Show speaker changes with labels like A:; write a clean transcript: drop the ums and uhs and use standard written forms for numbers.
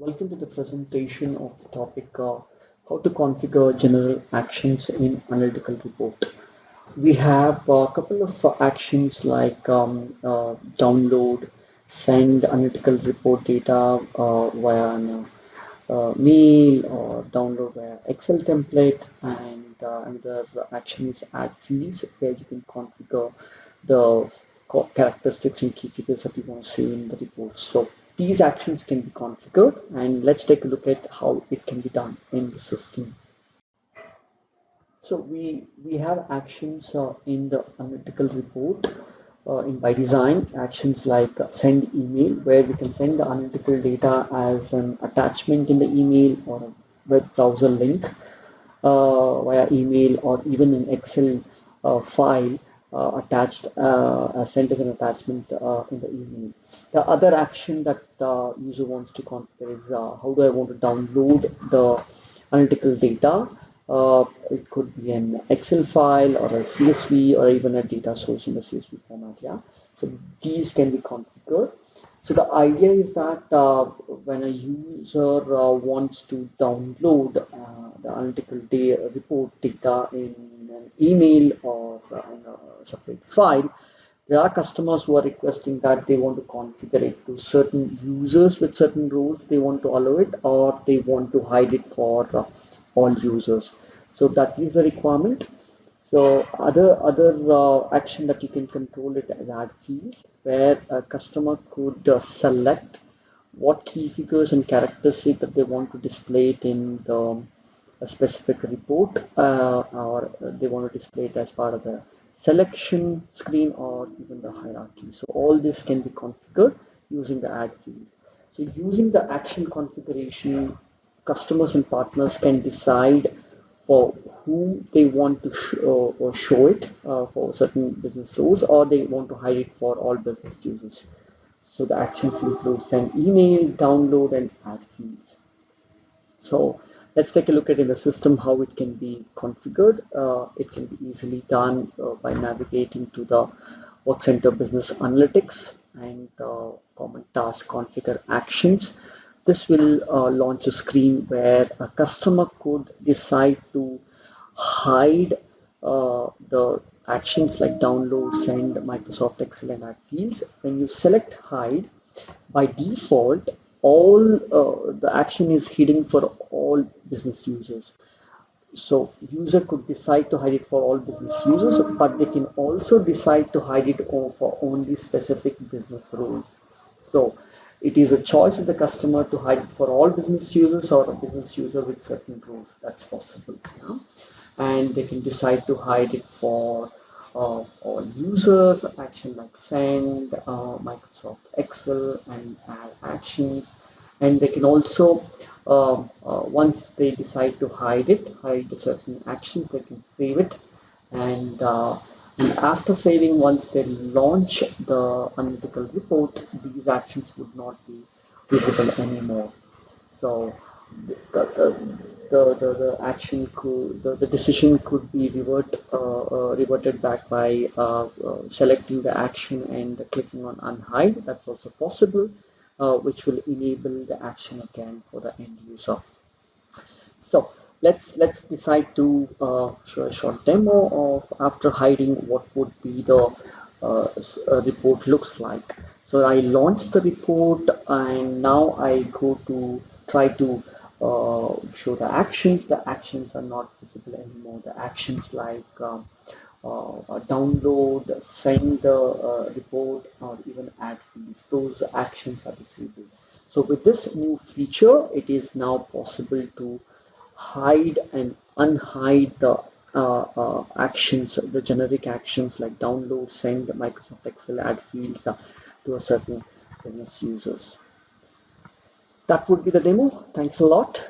A: Welcome to the presentation of the topic how to configure general actions in analytical report. We have a couple of actions like download, send analytical report data via an, mail or download via Excel template, and another action is add fields where you can configure the characteristics and key figures that you want to see in the report. So these actions can be configured, and let's take a look at how it can be done in the system. So we have actions in the analytical report in ByDesign, actions like send email, where we can send the analytical data as an attachment in the email or a web browser link via email, or even an Excel file attached sent as an attachment in the email. The other action that the user wants to configure is how do I want to download the analytical data. It could be an Excel file or a CSV or even a data source in the CSV format. Yeah, so these can be configured. So the idea is that when a user wants to download the analytical report data in an email or in a separate file, there are customers who are requesting that they want to configure it to certain users with certain roles. They want to allow it, or they want to hide it for all users. So that is the requirement. So other action that you can control it as add fields, where a customer could select what key figures and characteristics that they want to display it in the a specific report, or they want to display it as part of the selection screen or even the hierarchy. So all this can be configured using the add fields. So using the action configuration, customers and partners can decide for whom they want to show it for certain business roles, or they want to hide it for all business users. So the actions include send email, download, and add fields. So let's take a look at in the system how it can be configured. It can be easily done by navigating to the Workcenter Business Analytics and Common Task Configure Actions. This will launch a screen where a customer could decide to hide the actions like download, send, Microsoft Excel, and add fields. When you select hide, by default, all the action is hidden for all business users. So user could decide to hide it for all business users, but they can also decide to hide it for only specific business roles. So it is a choice of the customer to hide it for all business users or a business user with certain roles. That's possible. Yeah? And they can decide to hide it for all users, action like send, Microsoft Excel, and add actions. And they can also, once they decide to hide a certain action, they can save it. And after saving, once they launch the analytical report, these actions would not be visible anymore. So the, the action could, the decision could be reverted back by selecting the action and clicking on unhide. That's also possible, which will enable the action again for the end user. So let's decide to show a short demo of after hiding what would be the report looks like. So I launch the report, and now I go to try to show the actions. The actions are not visible anymore. The actions like download, send the report, or even add fields, those actions are disabled. So with this new feature, it is now possible to hide and unhide the actions, the generic actions like download, send, Microsoft Excel, add fields to a certain business users. That would be the demo. Thanks a lot.